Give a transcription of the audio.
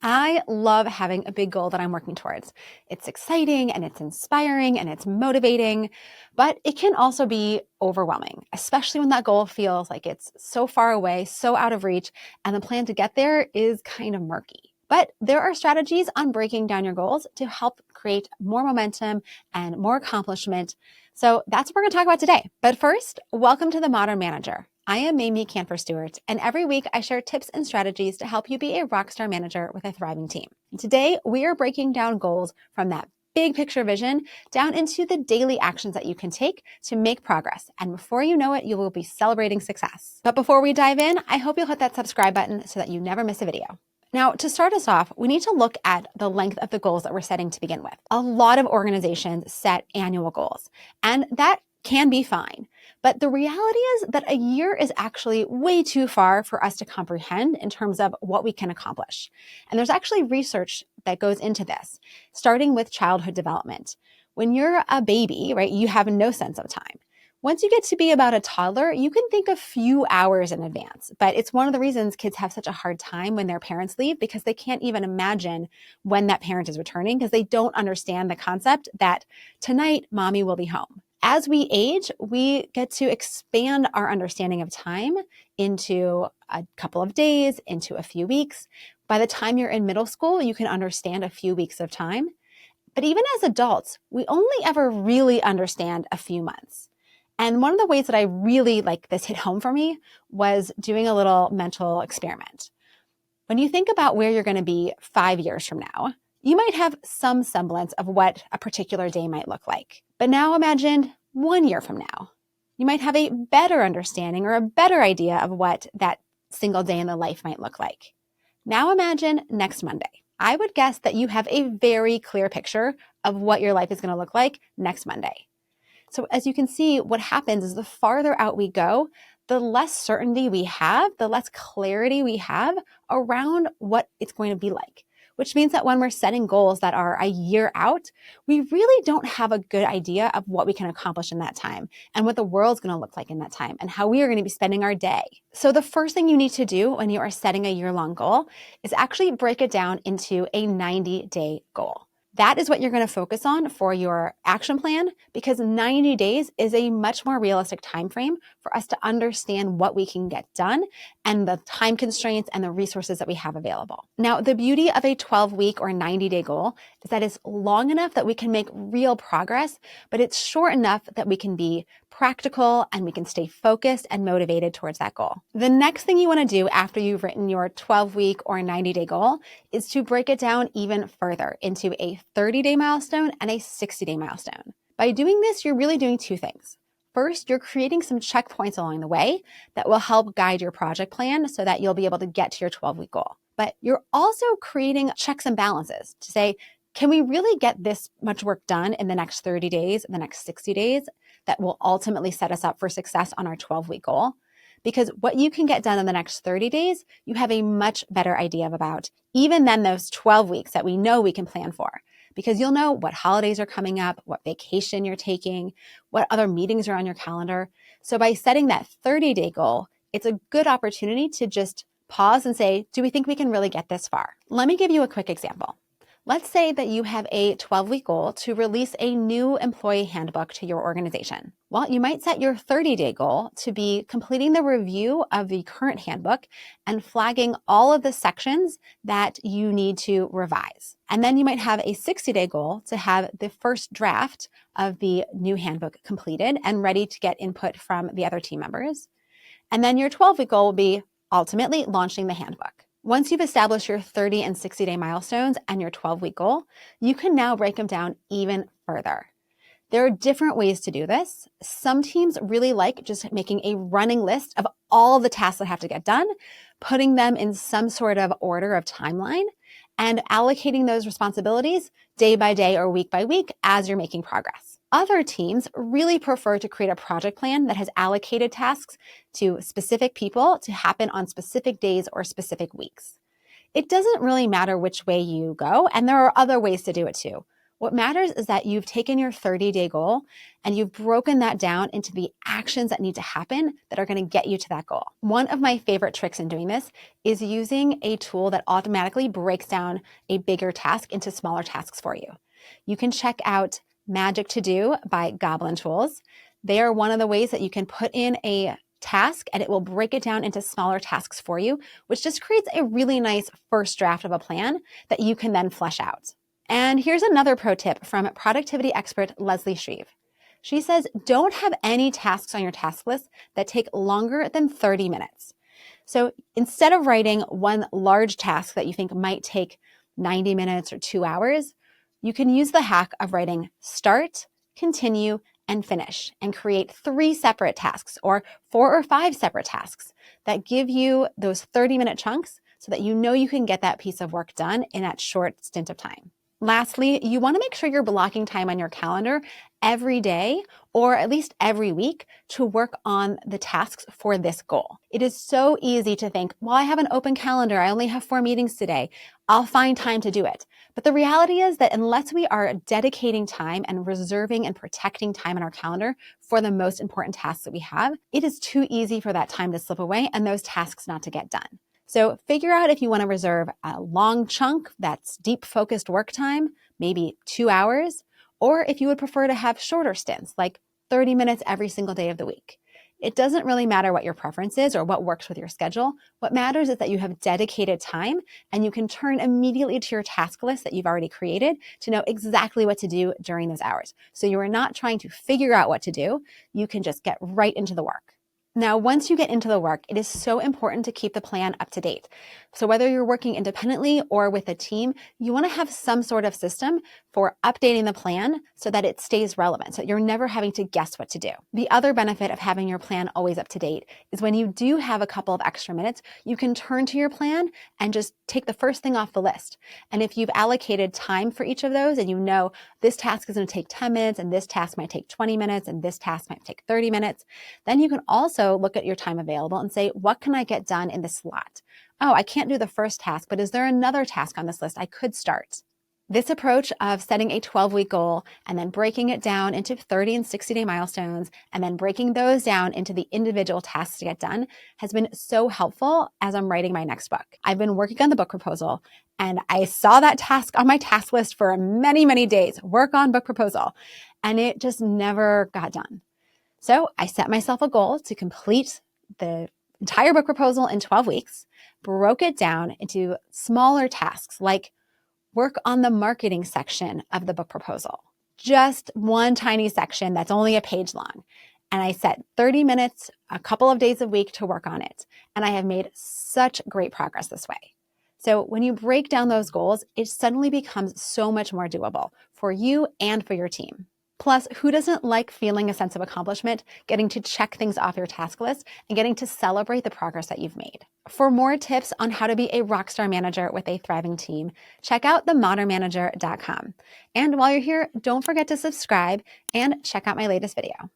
I love having a big goal that I'm working towards. It's exciting and it's inspiring and it's motivating, but it can also be overwhelming, especially when that goal feels like it's so far away, so out of reach, and the plan to get there is kind of murky. But there are strategies on breaking down your goals to help create more momentum and more accomplishment. So that's what we're going to talk about today. But first, welcome to the Modern Manager. I am Mamie Canfor Stewart, and every week I share tips and strategies to help you be a rockstar manager with a thriving team. And today, we are breaking down goals from that big picture vision down into the daily actions that you can take to make progress. And before you know it, you will be celebrating success. But before we dive in, I hope you'll hit that subscribe button so that you never miss a video. Now, to start us off, we need to look at the length of the goals that we're setting to begin with. A lot of organizations set annual goals, and that can be fine. But the reality is that a year is actually way too far for us to comprehend in terms of what we can accomplish. And there's actually research that goes into this, starting with childhood development. When you're a baby, right, you have no sense of time. Once you get to be about a toddler, you can think a few hours in advance. But it's one of the reasons kids have such a hard time when their parents leave, because they can't even imagine when that parent is returning, because they don't understand the concept that tonight mommy will be home. As we age, we get to expand our understanding of time into a couple of days, into a few weeks. By the time you're in middle school, you can understand a few weeks of time. But even as adults, we only ever really understand a few months. And one of the ways that I really this hit home for me was doing a little mental experiment. When you think about where you're going to be 5 years from now, you might have some semblance of what a particular day might look like. But now imagine 1 year from now. You might have a better understanding or a better idea of what that single day in the life might look like. Now imagine next Monday. I would guess that you have a very clear picture of what your life is going to look like next Monday. So as you can see, what happens is the farther out we go, the less certainty we have, the less clarity we have around what it's going to be like, which means that when we're setting goals that are a year out, we really don't have a good idea of what we can accomplish in that time and what the world's going to look like in that time and how we are going to be spending our day. So the first thing you need to do when you are setting a year-long goal is actually break it down into a 90-day goal. That is what you're going to focus on for your action plan, because 90 days is a much more realistic time frame for us to understand what we can get done and the time constraints and the resources that we have available. Now, the beauty of a 12-week or 90-day goal is that it's long enough that we can make real progress, but it's short enough that we can be practical and we can stay focused and motivated towards that goal. The next thing you want to do after you've written your 12-week or 90-day goal is to break it down even further into a 30-day milestone and a 60-day milestone. By doing this, you're really doing two things. First, you're creating some checkpoints along the way that will help guide your project plan so that you'll be able to get to your 12-week goal. But you're also creating checks and balances to say, can we really get this much work done in the next 30 days, in the next 60 days that will ultimately set us up for success on our 12-week goal? Because what you can get done in the next 30 days, you have a much better idea about, even than those 12 weeks that we know we can plan for. Because you'll know what holidays are coming up, what vacation you're taking, what other meetings are on your calendar. So by setting that 30-day goal, it's a good opportunity to just pause and say, do we think we can really get this far? Let me give you a quick example. Let's say that you have a 12-week goal to release a new employee handbook to your organization. Well, you might set your 30-day goal to be completing the review of the current handbook and flagging all of the sections that you need to revise. And then you might have a 60-day goal to have the first draft of the new handbook completed and ready to get input from the other team members. And then your 12-week goal will be ultimately launching the handbook. Once you've established your 30 and 60-day milestones and your 12-week goal, you can now break them down even further. There are different ways to do this. Some teams really like just making a running list of all the tasks that have to get done, putting them in some sort of order of timeline, and allocating those responsibilities day by day or week by week as you're making progress. Other teams really prefer to create a project plan that has allocated tasks to specific people to happen on specific days or specific weeks. It doesn't really matter which way you go, and there are other ways to do it too. What matters is that you've taken your 30-day goal and you've broken that down into the actions that need to happen that are going to get you to that goal. One of my favorite tricks in doing this is using a tool that automatically breaks down a bigger task into smaller tasks for you. You can check out Magic To Do by Goblin Tools. They are one of the ways that you can put in a task and it will break it down into smaller tasks for you, which just creates a really nice first draft of a plan that you can then flesh out. And here's another pro tip from productivity expert Leslie Shreve. She says, don't have any tasks on your task list that take longer than 30 minutes. So instead of writing one large task that you think might take 90 minutes or 2 hours, you can use the hack of writing start, continue, and finish and create 3 separate tasks or 4 or 5 separate tasks that give you those 30-minute chunks so that you know you can get that piece of work done in that short stint of time. Lastly, you want to make sure you're blocking time on your calendar every day or at least every week to work on the tasks for this goal. It is so easy to think, well, I have an open calendar. I only have 4 meetings today. I'll find time to do it. But the reality is that unless we are dedicating time and reserving and protecting time in our calendar for the most important tasks that we have, it is too easy for that time to slip away and those tasks not to get done. So figure out if you want to reserve a long chunk that's deep focused work time, maybe 2 hours, or if you would prefer to have shorter stints, like 30 minutes every single day of the week. It doesn't really matter what your preference is or what works with your schedule. What matters is that you have dedicated time and you can turn immediately to your task list that you've already created to know exactly what to do during those hours. So you are not trying to figure out what to do. You can just get right into the work. Now, once you get into the work, it is so important to keep the plan up to date. So whether you're working independently or with a team, you want to have some sort of system for updating the plan so that it stays relevant, so you're never having to guess what to do. The other benefit of having your plan always up to date is when you do have a couple of extra minutes, you can turn to your plan and just take the first thing off the list. And if you've allocated time for each of those and you know this task is going to take 10 minutes and this task might take 20 minutes and this task might take 30 minutes, then you can also look at your time available and say, what can I get done in this slot? Oh, I can't do the first task, but is there another task on this list I could start? This approach of setting a 12-week goal and then breaking it down into 30 and 60-day milestones and then breaking those down into the individual tasks to get done has been so helpful as I'm writing my next book. I've been working on the book proposal and I saw that task on my task list for many, many days, work on book proposal, and it just never got done. So I set myself a goal to complete the entire book proposal in 12 weeks, broke it down into smaller tasks like work on the marketing section of the book proposal, just one tiny section that's only a page long. And I set 30 minutes, a couple of days a week to work on it. And I have made such great progress this way. So when you break down those goals, it suddenly becomes so much more doable for you and for your team. Plus, who doesn't like feeling a sense of accomplishment, getting to check things off your task list, and getting to celebrate the progress that you've made? For more tips on how to be a rockstar manager with a thriving team, check out themodernmanager.com. And while you're here, don't forget to subscribe and check out my latest video.